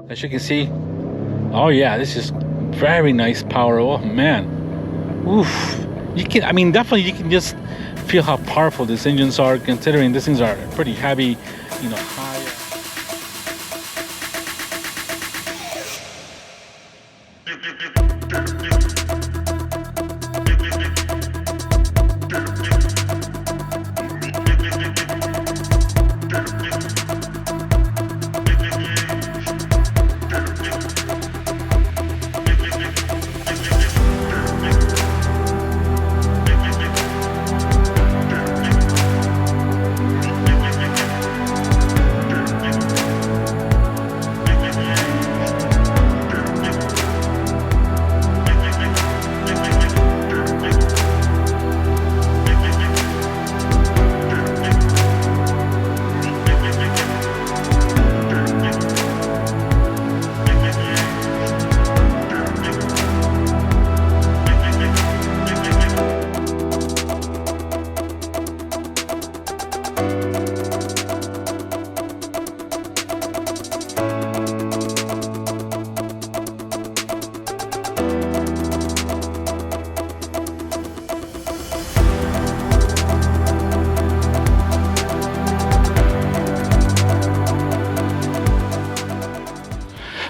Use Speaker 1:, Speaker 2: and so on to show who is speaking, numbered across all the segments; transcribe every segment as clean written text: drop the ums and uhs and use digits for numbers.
Speaker 1: as you can see. Oh yeah, this is very nice power. Oh man, oof. You can, I mean, definitely you can just feel how powerful these engines are, considering these things are pretty heavy, you know, high.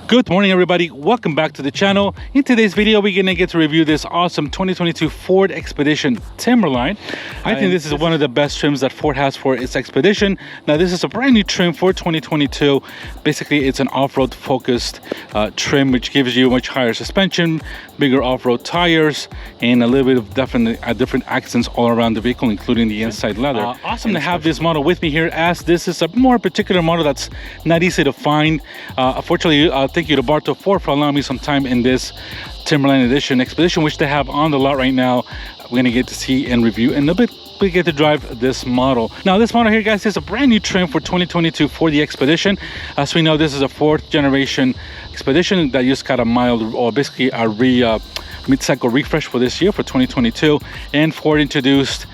Speaker 1: Good morning, everybody. Welcome back to the channel. In today's video, we're gonna get to review this awesome 2022 Ford Expedition Timberline. I think this is one of the best trims that Ford has for its Expedition. Now, this is a brand new trim for 2022. Basically, it's an off-road focused trim, which gives you much higher suspension, bigger off-road tires, and a little bit of different accents all around the vehicle, including the inside leather. Awesome to have this model with me here, as this is a more particular model that's not easy to find. Unfortunately, thank you to Barto Ford for allowing me some time in this Timberline Edition Expedition, which they have on the lot right now. We're gonna get to see and review, and a bit we get to drive this model. Now, this model here, guys, is a brand new trim for 2022 for the Expedition. As we know, this is a fourth generation Expedition that just got a mild, or basically a mid-cycle refresh for this year, for 2022, and Ford introduced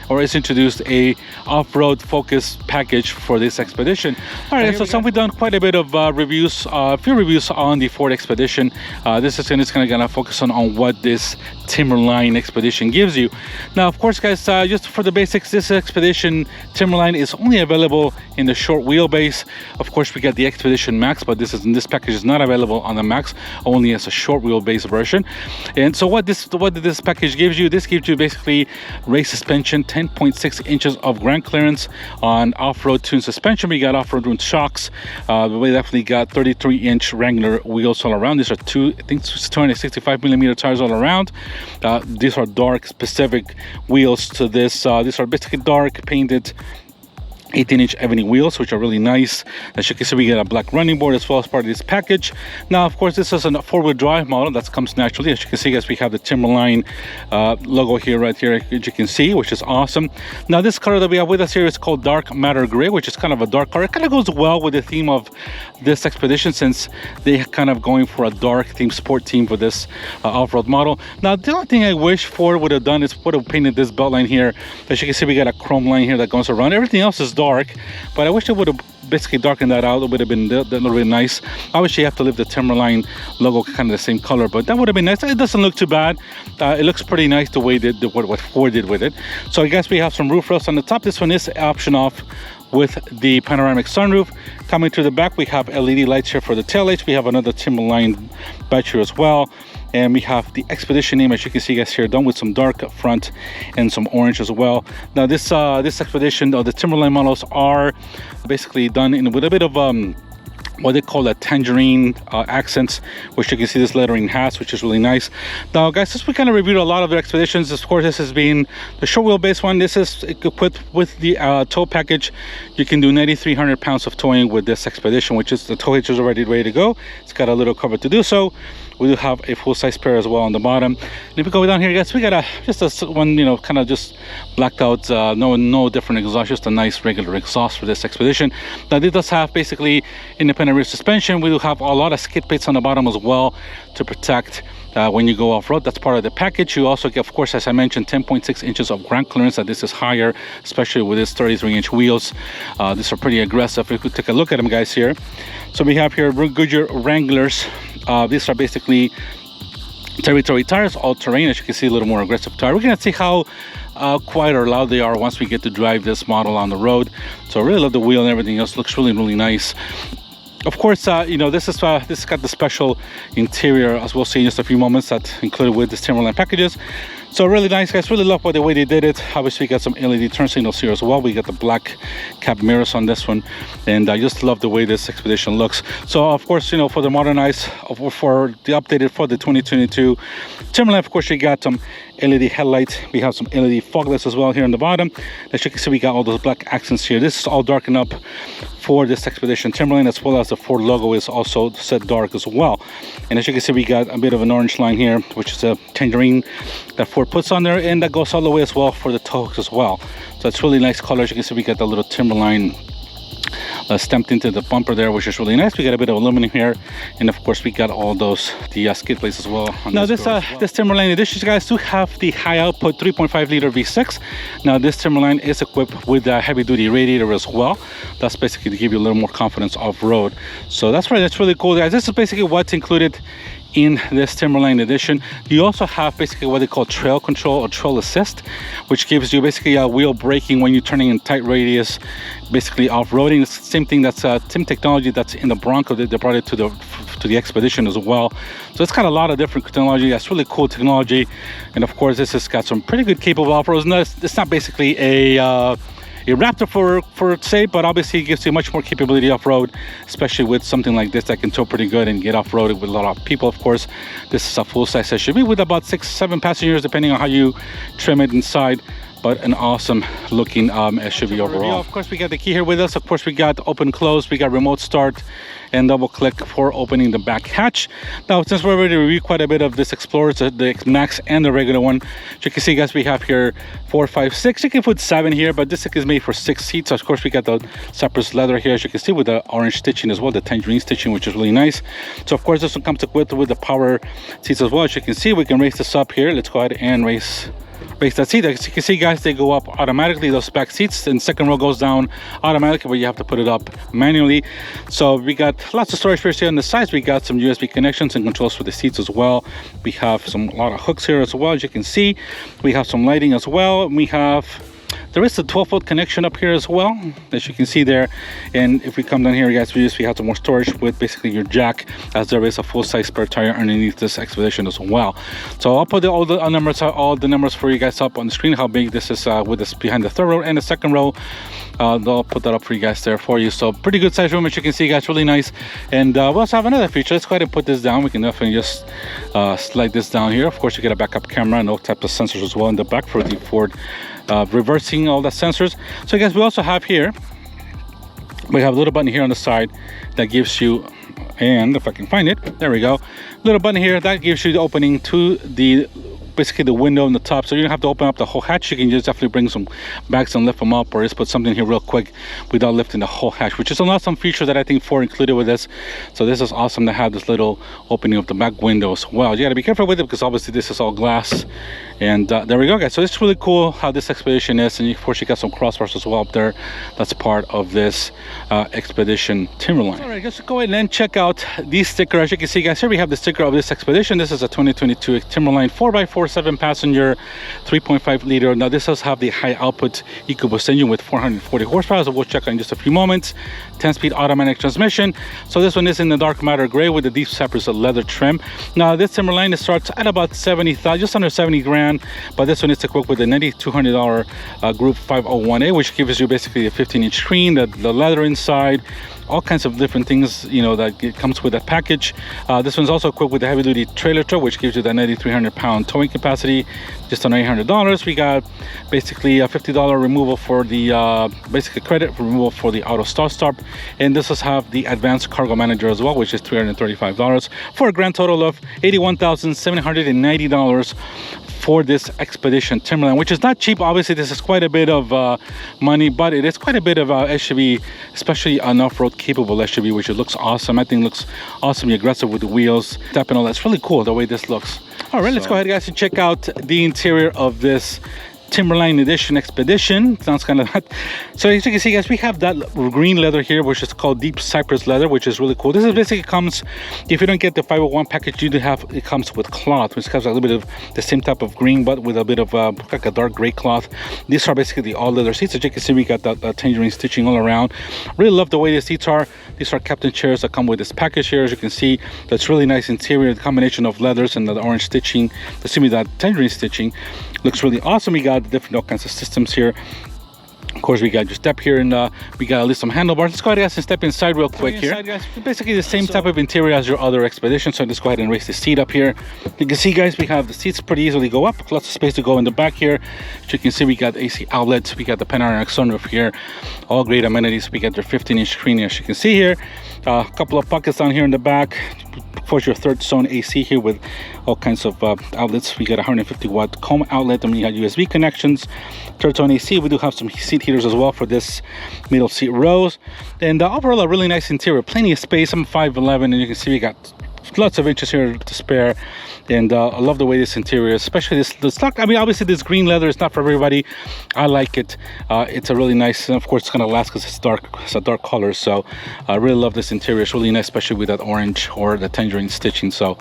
Speaker 1: a off-road focus package for this Expedition. All right, so we've done quite a bit of reviews, a few reviews on the Ford Expedition. This is gonna focus on what this Timberline Expedition gives you. Now, of course, guys, just for the basics, this Expedition Timberline is only available in the short wheelbase. Of course, we got the Expedition Max, but this package is not available on the Max, only as a short wheelbase version. And so what this package gives you, this gives you basically race suspension, 10.6 inches of ground clearance on off-road tuned suspension. We got off-road tuned shocks. We definitely got 33-inch Wrangler wheels all around. These are 265 millimeter tires all around. These are dark specific wheels to this. These are basically dark painted 18-inch ebony wheels, which are really nice. As you can see, we get a black running board as well as part of this package. Now, of course, this is a four-wheel drive model that comes naturally. As you can see, guys, we have the Timberline logo here, right here, as you can see, which is awesome. Now, this color that we have with us here is called Dark Matter Gray, which is kind of a dark color. It kind of goes well with the theme of this Expedition, since they're kind of going for a dark theme, sport theme for this off-road model. Now, the only thing I wish Ford would have done is would have painted this belt line here. As you can see, we got a chrome line here that goes around. Everything else is dark, but I wish they would have basically darkened that out. It would have been a little bit nice. Obviously, you have to leave the Timberline logo kind of the same color, but that would have been nice. It doesn't look too bad. It looks pretty nice the way what Ford did with it. So I guess we have some roof rest on the top. This one is option off with the panoramic sunroof. Coming to the back, we have LED lights here for the taillights. We have another Timberline badge here as well. And we have the Expedition name, as you can see, guys, here, done with some dark up front and some orange as well. Now, this Expedition, the Timberline models are basically done with a bit of what they call a tangerine accents, which you can see this lettering has, which is really nice. Now, guys, since we kind of reviewed a lot of the Expeditions, of course, this has been the short wheelbase one. This is equipped with the tow package. You can do 9,300 pounds of towing with this Expedition, which is the tow hitch is already ready to go. It's got a little cover to do so. We do have a full-size pair as well on the bottom. And if we go down here, guys, we got just a one, kind of just blacked out, no different exhaust, just a nice regular exhaust for this Expedition. Now, this does have basically independent front and rear suspension. We do have a lot of skid plates on the bottom as well to protect when you go off-road. That's part of the package. You also get, of course, as I mentioned, 10.6 inches of ground clearance. That this is higher, especially with this 33-inch wheels. These are pretty aggressive. If we take a look at them, guys, here. So we have here Goodyear Wranglers. These are basically territory tires, all terrain. As you can see, a little more aggressive tire. We're gonna see how quiet or loud they are once we get to drive this model on the road. So I really love the wheel and everything else. Looks really, really nice. Of course, you know, this has got the special interior, as we'll see in just a few moments, that's included with this Timberline packages. So really nice, guys. Really love the way they did it. Obviously, we got some LED turn signals here as well. We got the black cap mirrors on this one, and I just love the way this Expedition looks. So, of course, you know, for the modernized, for the updated for the 2022 Timberline, of course, you got some LED headlights. We have some LED fog lights as well here on the bottom. As you can see, we got all those black accents here. This is all darkened up for this Expedition Timberline, as well as the Ford logo is also set dark as well. And as you can see, we got a bit of an orange line here, which is a tangerine that Ford puts on there, and that goes all the way as well for the Tahoe as well. So it's really nice color. As you can see, we got the little Timberline stamped into the bumper there, which is really nice. We got a bit of aluminum here, and of course we got all those skid plates as well. Now this Timberline edition, guys, do have the high output 3.5 liter V6. Now this Timberline is equipped with a heavy duty radiator as well. That's basically to give you a little more confidence off road. So that's really cool, guys. This is basically what's included in this Timberline edition. You also have basically what they call trail control or trail assist, which gives you basically a wheel braking when you're turning in tight radius, basically off-roading. It's the same thing, that's same technology that's in the Bronco. They brought it to the Expedition as well. So it's got a lot of different technology. That's really cool technology. And of course, this has got some pretty good capable off-roads. No, it's not basically a Raptor for say, but obviously it gives you much more capability off-road, especially with something like this that can tow pretty good and get off-road with a lot of people. Of course, this is a full-size SUV with about 6-7 passengers, depending on how you trim it inside. But an awesome looking SUV overall. Of course, we got the key here with us. Of course, we got open close, we got remote start, and double click for opening the back hatch. Now, since we're already reviewed quite a bit of this Explorer, the Max and the regular one, as you can see, guys, we have here 4, 5, 6. You can put 7 here, but this is made for 6 seats. So of course, we got the Cypress leather here, as you can see, with the orange stitching as well, the tangerine stitching, which is really nice. So of course, this one comes equipped with the power seats as well. As you can see, we can raise this up here. Let's go ahead and raise that seat. As you can see, guys, they go up automatically, those back seats, and second row goes down automatically, but you have to put it up manually. So we got lots of storage space here on the sides. We got some USB connections and controls for the seats as well. We have a lot of hooks here as well. As you can see, we have some lighting as well. There is a 12-volt connection up here as well, as you can see there. And if we come down here, guys, we have some more storage with basically your jack, as there is a full-size spare tire underneath this Expedition as well. So I'll put all the numbers for you guys up on the screen, how big this is with this behind the third row and the second row. I'll put that up for you guys there for you. So pretty good size room, as you can see, guys, really nice. And we also have another feature. Let's go ahead and put this down. We can definitely just slide this down here. Of course, you get a backup camera and all types of sensors as well in the back for the Ford reversing all the sensors. So guys, we also have here, we have a little button here on the side that gives you, and if I can find it, there we go, little button here that gives you the opening to the basically the window on the top, so you don't have to open up the whole hatch. You can just definitely bring some bags and lift them up, or just put something here real quick without lifting the whole hatch, which is an awesome feature that I think Ford included with this. So this is awesome to have this little opening of the back window as well. You got to be careful with it because obviously this is all glass. And there we go, guys. So it's really cool how this Expedition is, and of course you got some crossbars as well up there. That's part of this Expedition Timberline. All right, just go ahead and check out these stickers. As you can see, guys, here we have the sticker of this Expedition. This is a 2022 Timberline 4x4 7-passenger 3.5 liter. Now this does have the high output EcoBoost engine with 440 horsepower, so we'll check out in just a few moments. 10-speed automatic transmission. So this one is in the dark matter gray with the deep Cypress leather trim. Now this Timberline starts at about 70,000, just under 70 grand, but this one is equipped with a $9,200 Group 501A, which gives you basically a 15-inch screen, the leather inside, all kinds of different things, you know, that it comes with that package. This one's also equipped with a heavy duty trailer tow, which gives you that 9,300 pound towing capacity, just on $800. We got basically a $50 removal for the basic credit removal for the auto start, and this does have the advanced cargo manager as well, which is $335 for a grand total of $81,790 for this Expedition Timberline, which is not cheap. Obviously, this is quite a bit of money, but it is quite a bit of SUV, especially an off-road capable SUV, which it looks awesome. I think it looks awesomely aggressive with the wheels, step and all. That's really cool the way this looks. All right, let's go ahead, guys, and check out the interior of this Timberline Edition Expedition. Sounds kind of hot. So as you can see, guys, we have that green leather here, which is called deep cypress leather, which is really cool. This is basically comes, if you don't get the 501 package, you do have, it comes with cloth, which has a little bit of the same type of green, but with a bit of like a dark gray cloth. These are basically the all leather seats. As you can see, we got that tangerine stitching all around. Really love the way the seats are. These are captain chairs that come with this package here. As you can see, that's really nice interior. The combination of leathers and the orange stitching, that tangerine stitching, looks really awesome. We got different all kinds of systems here. Of course, we got your step here, and we got at least some handlebars. Let's go ahead, guys, and step inside real quick here. Guys, basically the same type of interior as your other Expedition. So let's go ahead and raise the seat up here. You can see, guys, we have the seats pretty easily go up. Lots of space to go in the back here. As you can see, we got AC outlets. We got the panoramic sunroof here. All great amenities. We got their 15-inch screen, as you can see here. A couple of pockets down here in the back. Of course, your third zone AC here with all kinds of outlets. We got a 150-watt comb outlet, and we got USB connections. Third zone AC. We do have some seat heaters as well for this middle seat rows. And overall, a really nice interior. Plenty of space. I'm 5'11", and you can see we got lots of inches here to spare. And I love the way this interior is, especially the stock. I mean, obviously this green leather is not for everybody. I like it. It's a really nice, and of course it's gonna last because it's dark. It's a dark color. So I really love this interior. It's really nice, especially with that orange or the tangerine stitching. So,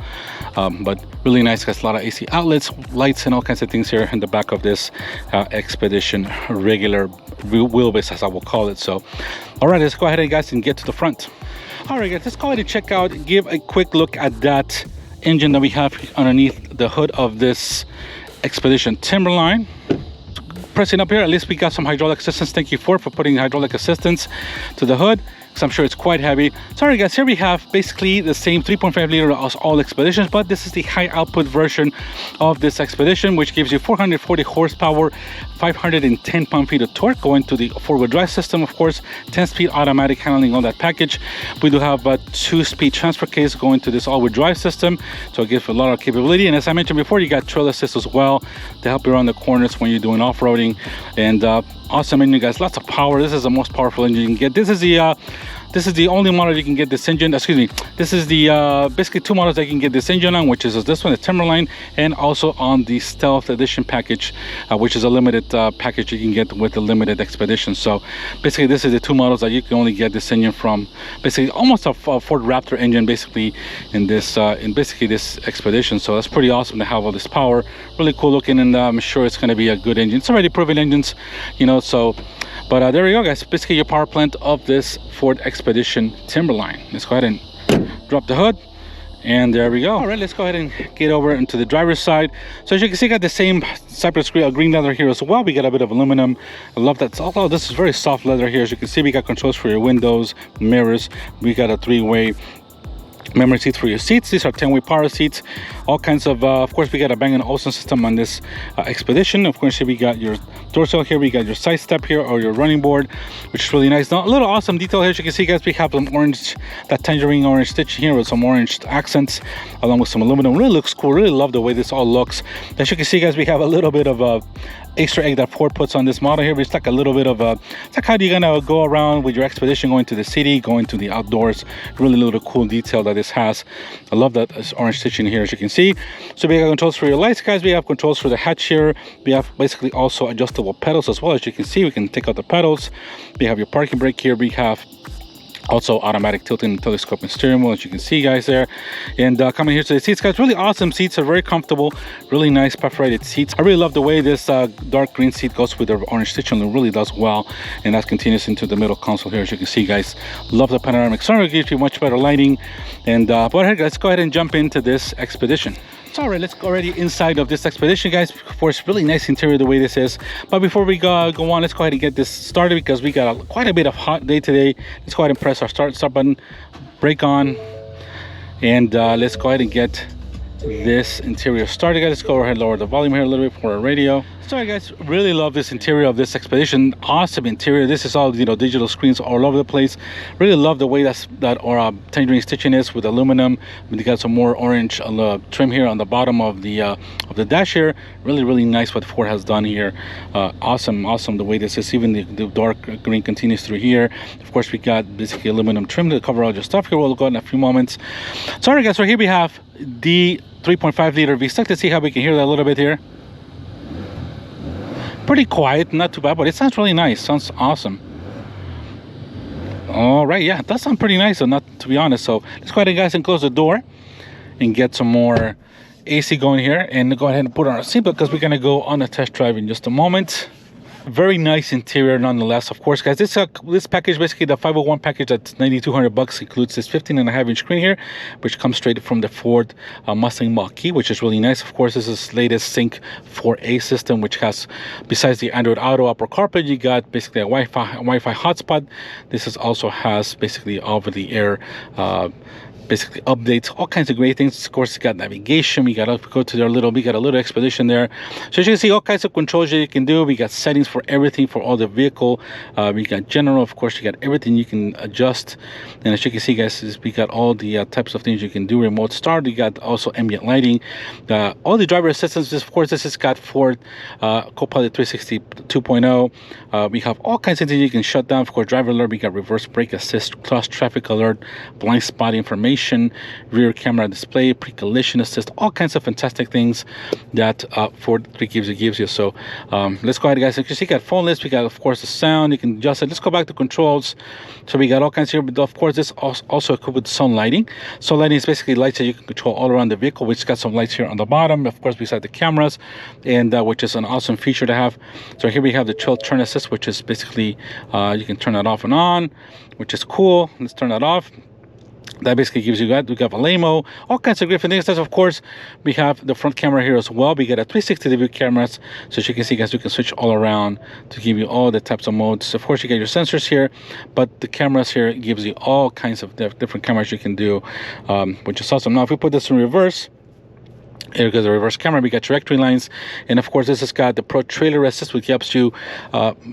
Speaker 1: but really nice. Got a lot of AC outlets, lights, and all kinds of things here in the back of this Expedition regular wheelbase, as I will call it. So, all right, let's go ahead, guys, and get to the front. All right, guys, let's go ahead and check out, give a quick look at that engine that we have underneath the hood of this Expedition Timberline. Pressing up here, at least we got some hydraulic assistance. Thank you for putting hydraulic assistance to the hood, because I'm sure it's quite heavy. Sorry, guys, here we have basically the same 3.5 liter as all Expeditions, but this is the high output version of this Expedition, which gives you 440 horsepower, 510 pound-feet of torque, going to the four-wheel drive system, of course, 10-speed automatic handling, all that package. We do have a 2-speed transfer case going to this all-wheel drive system, so it gives a lot of capability. And as I mentioned before, you got trail assist as well to help you around the corners when you're doing off-roading. And awesome engine, guys, lots of power. This is the most powerful engine you can get. This is the only model you can get this engine, excuse me, this is the basically two models that you can get this engine on, which is this one, the Timberline, and also on the Stealth Edition package, which is a limited package you can get with the limited Expedition. So basically this is the two models that you can only get this engine from. Basically almost a Ford Raptor engine basically in this this Expedition. So that's pretty awesome to have all this power. Really cool looking, and I'm sure it's going to be a good engine. It's already proven engines, you know, so. But there we go, guys. Basically your power plant of this Ford Expedition Timberline. Let's go ahead and drop the hood, and there we go. All right, let's go ahead and get over into the driver's side. So as you can see, got the same cypress green leather here as well. We got a bit of aluminum. I love that. Although this is very soft leather here. As you can see, we got controls for your windows, mirrors. We got a 3-way memory seats for your seats. These are 10-way power seats. All kinds of course, we got a Bang & Olufsen system on this Expedition. Of course, here we got your door sill here. We got your side step here, or your running board, which is really nice. Now, a little awesome detail here. As you can see, guys, we have some orange, that tangerine orange stitch here with some orange accents, along with some aluminum. Really looks cool. Really love the way this all looks. As you can see, guys, we have a little bit of a Easter egg that Ford puts on this model here. It's like a little bit of a, it's like how you're gonna go around with your Expedition, going to the city, going to the outdoors. Really little cool detail that this has. I love that orange stitching here, as you can see. So we have controls for your lights, guys. We have controls for the hatch here. We have basically also adjustable pedals as well. As you can see, we can take out the pedals. We have your parking brake here. We have also automatic tilting and telescoping steering wheel, as you can see, guys, there. And coming here to the seats, guys, really awesome seats. Are very comfortable, really nice perforated seats. I really love the way this dark green seat goes with the orange stitching. It really does well, and that continues into the middle console here, as you can see, guys. Love the panoramic sunroof, gives you much better lighting. And but let's go ahead and jump into this Expedition. So, all right, let's go already inside of this Expedition, guys. Of course, really nice interior the way this is. But before we go on, let's go ahead and get this started, because we got quite a bit of hot day today. Let's go ahead and press our start button, brake on, and let's go ahead and get this interior started, guys. Let's go ahead and lower the volume here a little bit for our radio. Sorry guys, really love this interior of this Expedition. Awesome interior. This is all, you know, digital screens all over the place. Really love the way that our tangerine stitching is with aluminum. We got some more orange trim here on the bottom of the dash here. Really nice what Ford has done here. Awesome the way this is. Even the dark green continues through here. Of course, we got basically aluminum trim to cover all your stuff here. We'll go in a few moments. Sorry guys, so here we have the 3.5 liter V6. Let's see how we can hear that a little bit here. Pretty quiet, not too bad, but it sounds really nice. Sounds awesome. All right, yeah, it does sound pretty nice, so not to be honest. So let's go ahead, guys, and close the door and get some more AC going here, and go ahead and put on our seatbelt because we're gonna go on a test drive in just a moment. Very nice interior nonetheless. Of course, guys, this package, basically the 501 package at $9,200, includes this 15.5-inch screen here, which comes straight from the Ford Mustang Mach-E, which is really nice. Of course, this is latest Sync 4A system, which has, besides the Android Auto, Apple CarPlay, you got basically a Wi-Fi hotspot. This also has basically over-the-air basically updates, all kinds of great things. Of course, you got navigation. We got to go to we got a little Expedition there. So as you can see, all kinds of controls that you can do. We got settings for everything for all the vehicle. We got general, of course, you got everything you can adjust. And as you can see, guys, we got all the types of things you can do. Remote start. You got also ambient lighting. All the driver assistance. Of course, this has got Ford Copilot 360 2.0. We have all kinds of things you can shut down. Of course, driver alert. We got reverse brake assist, cross traffic alert, blind spot information, rear camera display, pre-collision assist, all kinds of fantastic things that Ford gives you. So let's go ahead, guys. You can see, got phone list. We got, of course, the sound. You can adjust it. Let's go back to controls. So we got all kinds here, but of course, this also equipped with sun lighting. Sun lighting is basically lights that you can control all around the vehicle, which got some lights here on the bottom, of course, beside the cameras, and which is an awesome feature to have. So here we have the chill turn assist, which is basically you can turn that off and on, which is cool. Let's turn that off. That basically gives you that. We got Valemo, all kinds of different things. That's, of course, we have the front camera here as well. We got a 360 degree cameras, so as you can see, guys, you can switch all around to give you all the types of modes. Of course, you get your sensors here, but the cameras here gives you all kinds of different cameras you can do, which is awesome. Now, if we put this in reverse, here goes the reverse camera. We got trajectory lines, and of course, this has got the Pro Trailer Assist, which helps you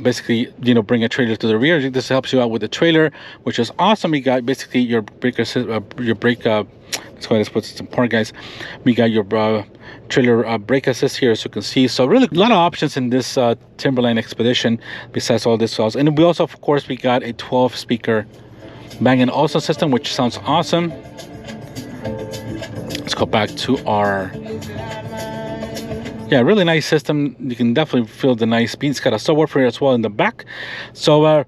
Speaker 1: basically, you know, bring a trailer to the rear. This helps you out with the trailer, which is awesome. We got basically your brake assist, let's go ahead and put some part, guys. We got your trailer brake assist here, as you can see. So really, a lot of options in this Timberline Expedition. Besides all this else, and we also, of course, we got a 12-speaker Bang & Olufsen system, which sounds awesome. Let's go back to our really nice system. You can definitely feel the nice beat. It's got a subwoofer as well in the back. So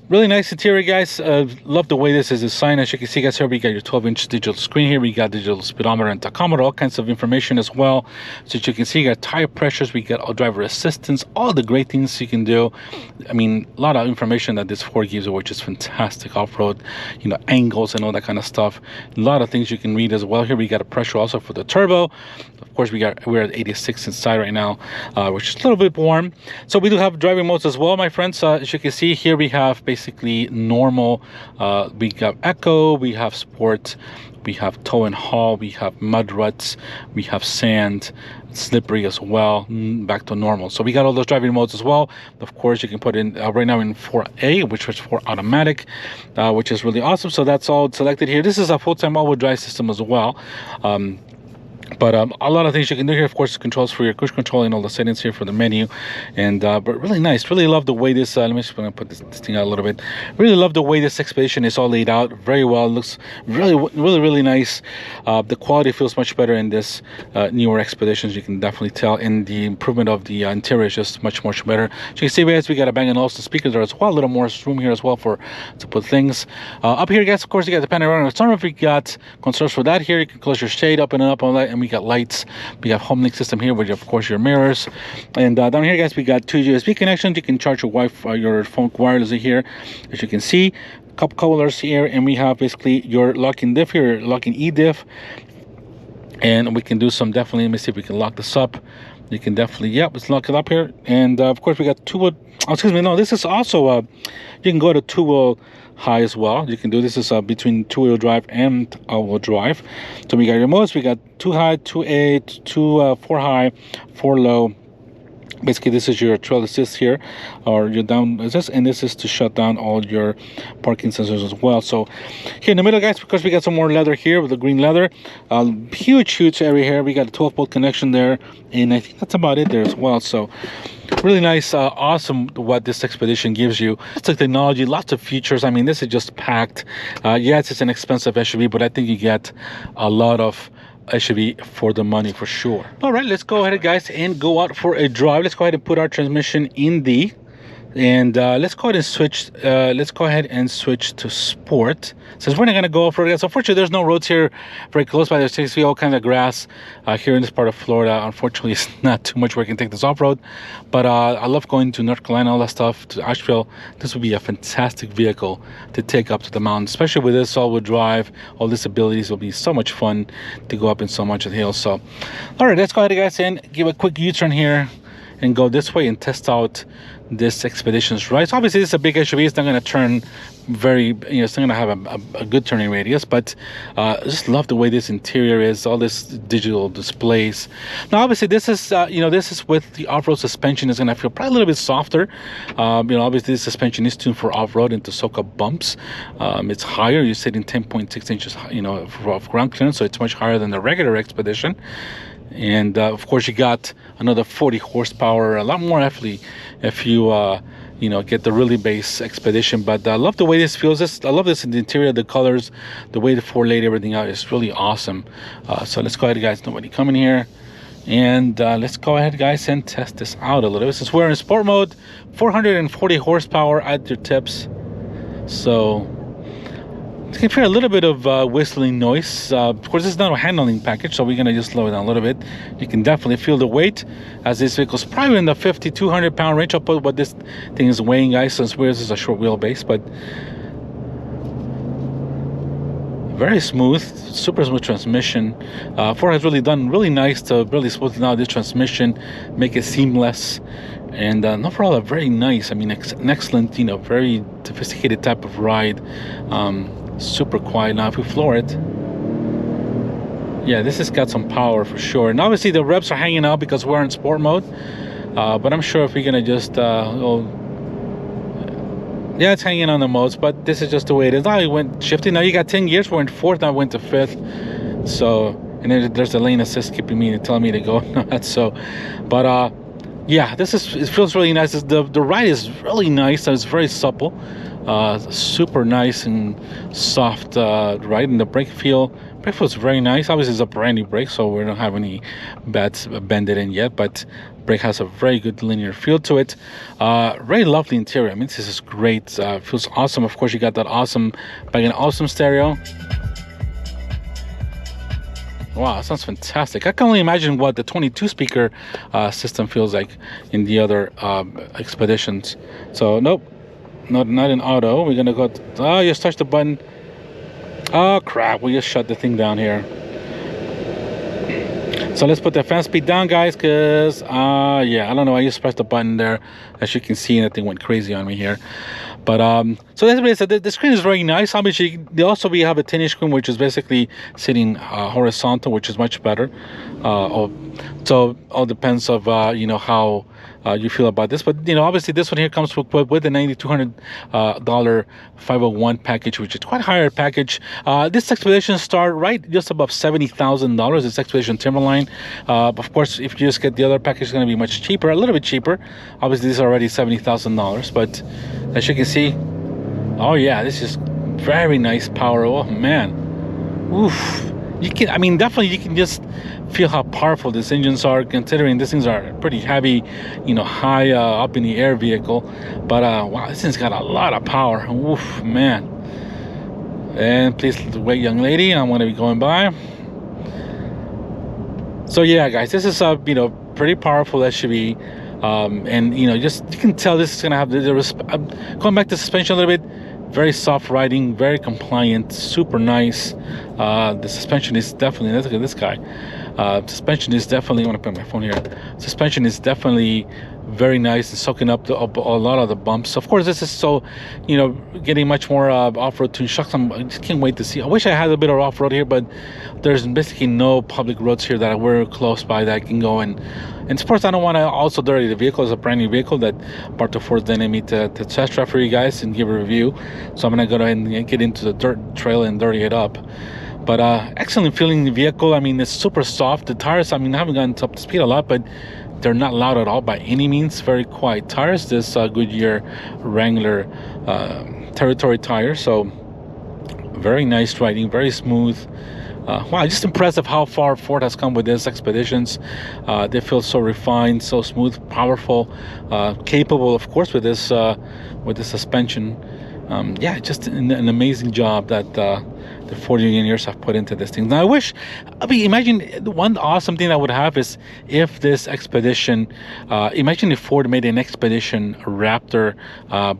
Speaker 1: really nice interior, guys. Love the way this is designed. As you can see, guys, here we got your 12-inch digital screen here. We got digital speedometer and tachometer, all kinds of information as well. So as you can see, you got tire pressures. We got all driver assistance, all the great things you can do. I mean, a lot of information that this Ford gives you, which is fantastic. Off-road, you know, angles and all that kind of stuff. A lot of things you can read as well. Here we got a pressure also for the turbo. Of course, we're at 86 inside right now, which is a little bit warm. So we do have driving modes as well, my friends. As you can see here, we have basically normal. We got Eco, we have Sport, we have Tow and Haul, we have Mud Ruts, we have Sand, Slippery as well, back to normal. So we got all those driving modes as well. Of course, you can put in right now in 4A, which was for automatic, which is really awesome. So that's all selected here. This is a full-time all-wheel drive system as well. But a lot of things you can do here, of course, controls for your cruise control and all the settings here for the menu. And but really nice. Really love the way this let me just put this thing out a little bit. Really love the way this Expedition is all laid out very well. It looks really nice. The quality feels much better in this newer Expeditions. You can definitely tell, and the improvement of the interior is just much better. So you can see, guys, we got a Bang & Olufsen speaker there as well. A little more room here as well to put things. Up here, guys, of course, you got the panoramic sunroof. We got controls for that here. You can close your shade up and up on that, and we got lights. We have home link system here with, of course, your mirrors. And down here, guys, we got 2 USB connections. You can charge your Wi-Fi, your phone wirelessly here, as you can see. Cup colors here, and we have basically your locking diff here, locking E diff. And we can do some, definitely, let me see if we can lock this up. You can definitely, yep, let's lock it up here. And of course we got two-wheel, oh, excuse me, no, this is also you can go to two-wheel high as well. You can do this is between two-wheel drive and all-wheel drive. So we got your modes. We got 2 high, 2 4 high, 4 low. Basically, this is your trail assist here, or your down assist, and this is to shut down all your parking sensors as well. So here in the middle, guys, because we got some more leather here with the green leather, huge area here. We got a 12-volt connection there, and I think that's about it there as well. So really nice, awesome what this Expedition gives you. Lots of technology, lots of features. I mean, this is just packed. Yes, it's an expensive SUV, but I think you get a lot of SUV for the money for sure. All right, let's go ahead, guys, and go out for a drive. Let's go ahead and put our transmission in D, and let's go ahead and switch. Let's go ahead and switch to sport, since we're not going to go off-road. So unfortunately, there's no roads here very close by. There's basically all kinds of grass here in this part of Florida. Unfortunately, it's not too much where I can take this off-road, but I love going to North Carolina, all that stuff, to Asheville. This would be a fantastic vehicle to take up to the mountains, especially with this all-wheel drive. All these abilities will be so much fun to go up in so much of the hills. So all right, let's go ahead, guys, and give a quick U-turn here and go this way and test out this Expedition's ride. So obviously this is a big SUV. It's not going to turn very, it's not going to have a good turning radius, but I just love the way this interior is, all this digital displays. Now obviously this is this is with the off-road suspension. Is going to feel probably a little bit softer. Obviously this suspension is tuned for off-road and to soak up bumps. It's higher. You're sitting 10.6 inches of ground clearance, so it's much higher than the regular Expedition. And of course you got another 40 horsepower, a lot more actually if you get the really base Expedition. But I love the way this feels. I love this in the interior, the colors, the way the four laid everything out is really awesome. So let's go ahead, guys, nobody coming here, and let's go ahead, guys, and test this out a little bit. Since we're in sport mode, 440 horsepower at your tips, so you can hear a little bit of whistling noise. Of course, this is not a handling package, so we're going to just slow it down a little bit. You can definitely feel the weight, as this vehicle is probably in the 5,200 pound range. I'll put what this thing is weighing, guys, since this is a short wheelbase, but very smooth, super smooth transmission. Ford has really done really nice to really smooth out this transmission, make it seamless, and overall a very nice, I mean, an excellent, very sophisticated type of ride. Super quiet. Now if we floor it, yeah, this has got some power for sure. And obviously the revs are hanging out because we're in sport mode, but I'm sure if we're gonna just yeah, it's hanging on the modes, but this is just the way it is. Now it went shifting. Now you got 10 gears. We're in fourth, now I went to fifth. So, and then there's the lane assist keeping me and telling me to go. That's so, but yeah, it feels really nice. The ride is really nice. It's very supple. Super nice and soft ride, and the brake feels very nice. Obviously it's a brand new brake, so we don't have any bats bended in yet, but brake has a very good linear feel to it. Very lovely interior. I mean, this is great. Feels awesome. Of course, you got that awesome stereo. Wow, that sounds fantastic. I can only imagine what the 22 speaker system feels like in the other Expeditions. So nope, not in auto. We're gonna go just touch the button. Oh crap, we just shut the thing down here. So let's put the fan speed down, guys, because yeah, I don't know, I just pressed the button there. As you can see, and that thing went crazy on me here. But so that's what it said. The screen is very nice. Obviously we have a 10-inch screen, which is basically sitting horizontal, which is much better. So all depends of how you feel about this. But obviously this one here comes with the $9,200 501 package, which is quite higher package. This Expedition start right just above $70,000. This Expedition Timberline. Of course, if you just get the other package, it's going to be much cheaper, a little bit cheaper. Obviously this is already $70,000, but as you can see, oh yeah, this is very nice power. Oh man, oof. Definitely you can just feel how powerful these engines are, considering these things are pretty heavy, high up in the air vehicle. But wow, this thing's got a lot of power. Oof, man. And please wait, young lady, I'm gonna be going by. So yeah, guys, this is a pretty powerful SUV. And just you can tell this is gonna have going back to suspension a little bit. Very soft riding, very compliant, super nice. The suspension is definitely, let's look at this guy. Suspension is definitely, I want to put my phone here. Suspension is definitely very nice and soaking up a lot of the bumps. Of course, this is so, getting much more off-road tune. Shucks, I just can't wait to see. I wish I had a bit of off-road here, but there's basically no public roads here that we're close by that I can go. And of course, I don't want to also dirty the vehicle. It's a brand new vehicle that Barto Ford then me to test drive for you guys and give a review. So I'm going to go ahead and get into the dirt trail and dirty it up. But excellent feeling vehicle. I mean, it's super soft. The tires, I mean, I haven't gotten up to speed a lot, but they're not loud at all by any means. Very quiet tires. This Goodyear Wrangler territory tire. So very nice riding, very smooth. Wow, just impressive how far Ford has come with these Expeditions. They feel so refined, so smooth, powerful, capable, of course, with this suspension. Yeah, just an amazing job that the Ford engineers have put into this thing. Now, imagine one awesome thing I would have is if this Expedition, imagine if Ford made an Expedition Raptor,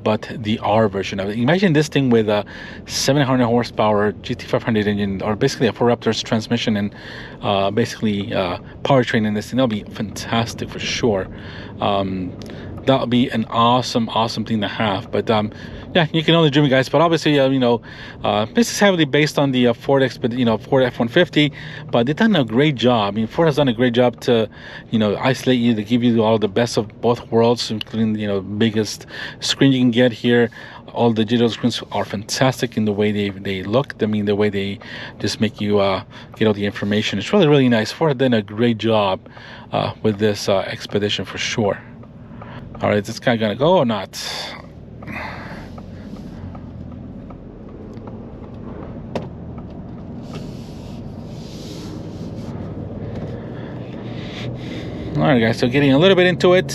Speaker 1: but the R version of it. Imagine this thing with a 700 horsepower GT500 engine, or basically a Ford Raptor's transmission and basically powertrain in this thing. That'll be fantastic for sure. That would be an awesome thing to have. But yeah, you can only dream, guys. But obviously, this is heavily based on the Ford Ford F-150. But they've done a great job. I mean, Ford has done a great job to, isolate you, to give you all the best of both worlds, including the biggest screen you can get here. All the digital screens are fantastic in the way they look. I mean, the way they just make you get all the information. It's really nice. Ford has done a great job with this Expedition for sure. All right, is this guy gonna go or not? All right, guys, so getting a little bit into it.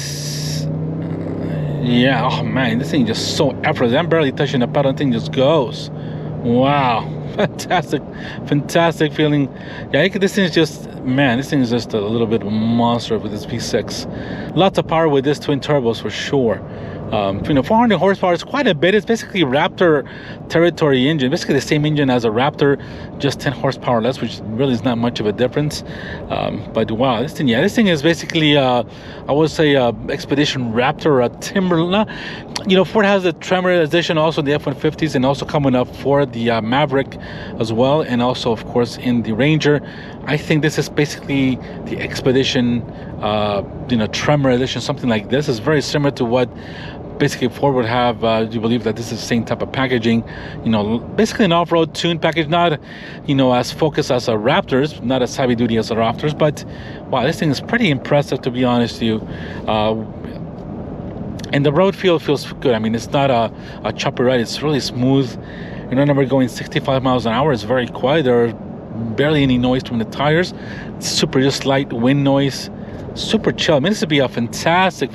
Speaker 1: Yeah, oh man, this thing is just so effortless. I'm barely touching the pedal, the thing just goes. Wow, fantastic feeling. Yeah, this thing is just, man, this thing is just a little bit of a monster with this V6. Lots of power with this twin turbos for sure. 400 horsepower is quite a bit. It's basically Raptor territory engine, basically the same engine as a Raptor, just 10 horsepower less, which really is not much of a difference. But wow, this thing is basically I would say Expedition Raptor or a Timberline. Ford has the Tremor edition, also the F-150s, and also coming up for the Maverick as well, and also of course in the Ranger. I think this is basically the Expedition Tremor edition, something like this. Is very similar to what basically Ford would have. Do you believe that this is the same type of packaging? Basically an off-road tuned package, not as focused as a Raptors, not as heavy duty as the Raptors, but wow, this thing is pretty impressive, to be honest with you. And the road feel feels good. I mean, it's not a choppy ride. It's really smooth. Remember, going 65 miles an hour. It's very quiet. There are barely any noise from the tires. It's super just light wind noise. Super chill. I mean, this would be a fantastic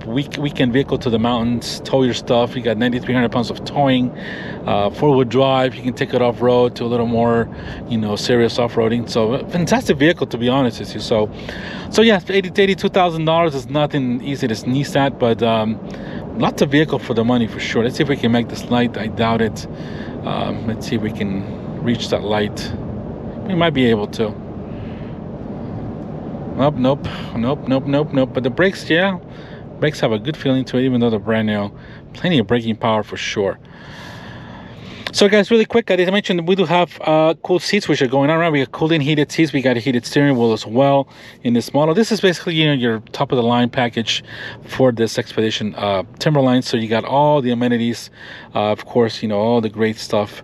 Speaker 1: weekend vehicle to the mountains. Tow your stuff. You got 9,300 pounds of towing, 4-wheel drive. You can take it off road to a little more serious off-roading. So fantastic vehicle, to be honest with you. So yeah, $82,000 is nothing easy to sneeze at, but lots of vehicle for the money for sure. Let's see if we can make this light. I doubt it. Let's see if we can reach that light. We might be able to. Nope. But the brakes, yeah, brakes have a good feeling to it, even though they're brand new. Plenty of braking power for sure. So guys, really quick, as I mentioned, we do have cool seats which are going on around. We got cooled in heated seats. We got a heated steering wheel as well in this model. This is basically your top of the line package for this Expedition Timberline. So you got all the amenities, of course, all the great stuff.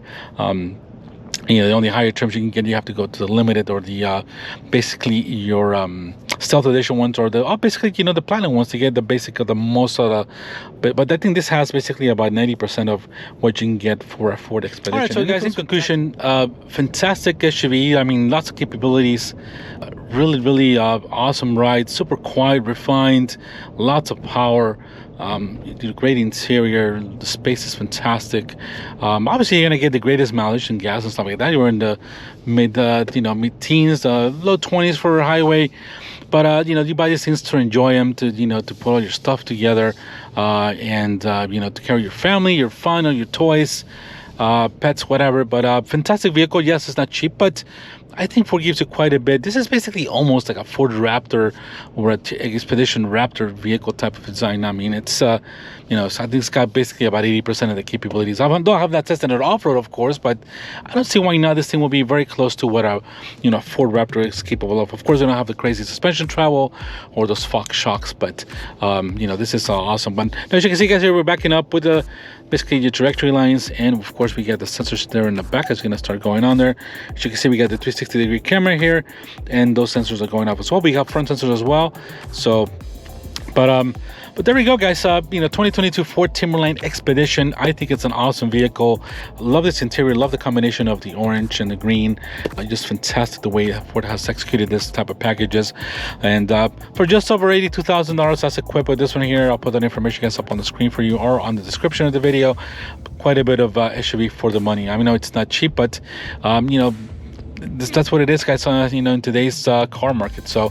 Speaker 1: The only higher trims you can get, you have to go to the limited or the basically your stealth edition ones, or basically the platinum ones to get the basic of the most of the. But I think this has basically about 90% of what you can get for a Ford Expedition. All right, so guys, in conclusion, fantastic SUV. I mean, lots of capabilities. Really awesome ride. Super quiet, refined, lots of power. Great interior. The space is fantastic. Obviously you're gonna get the greatest mileage and gas and stuff like that. You're in the mid-teens, low 20s for a highway. But you buy these things to enjoy them, to to put all your stuff together, and to carry your family, your fun, or your toys, pets, whatever. But fantastic vehicle. Yes, it's not cheap, but I think Ford gives you quite a bit. This is basically almost like a Ford Raptor or a Expedition Raptor vehicle type of design. I mean, it's you know, so I think it's got basically about 80% of the capabilities. I don't have that tested at off-road, of course, but I don't see why not. This thing will be very close to what a, you know, Ford Raptor is capable of. Of course, they don't have the crazy suspension travel or those Fox shocks, but you know, this is awesome. But as you can see, guys, here we're backing up with the basically your directory lines, and of course we got the sensors there in the back. It's going to start going on there. As you can see, we got the 360-degree camera here, and those sensors are going up as well. We got front sensors as well. So but there we go, guys. You know, 2022 Ford Timberline Expedition. I think it's an awesome vehicle. Love this interior. Love the combination of the orange and the green. Just fantastic the way Ford has executed this type of packages. And for just over $82,000, that's equipped with this one here. I'll put that information, guys, up on the screen for you or on the description of the video. Quite a bit of SUV for the money. I know it's not cheap, but you know, that's what it is, guys, you know, in today's car market. So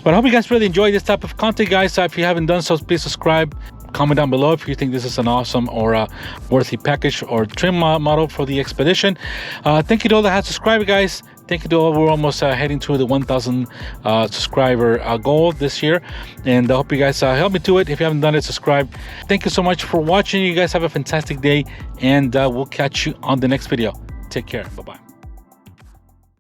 Speaker 1: but I hope you guys really enjoy this type of content, guys. If you haven't done so, please subscribe, comment down below if you think this is an awesome or a worthy package or trim model for the Expedition. Thank you to all that have subscribed, guys. Thank you to all. We're almost heading to the 1,000 subscriber goal this year, and I hope you guys help me to it. If you haven't done it, subscribe. Thank you so much for watching. You guys have a fantastic day, and we'll catch you on the next video. Take care. Bye-bye.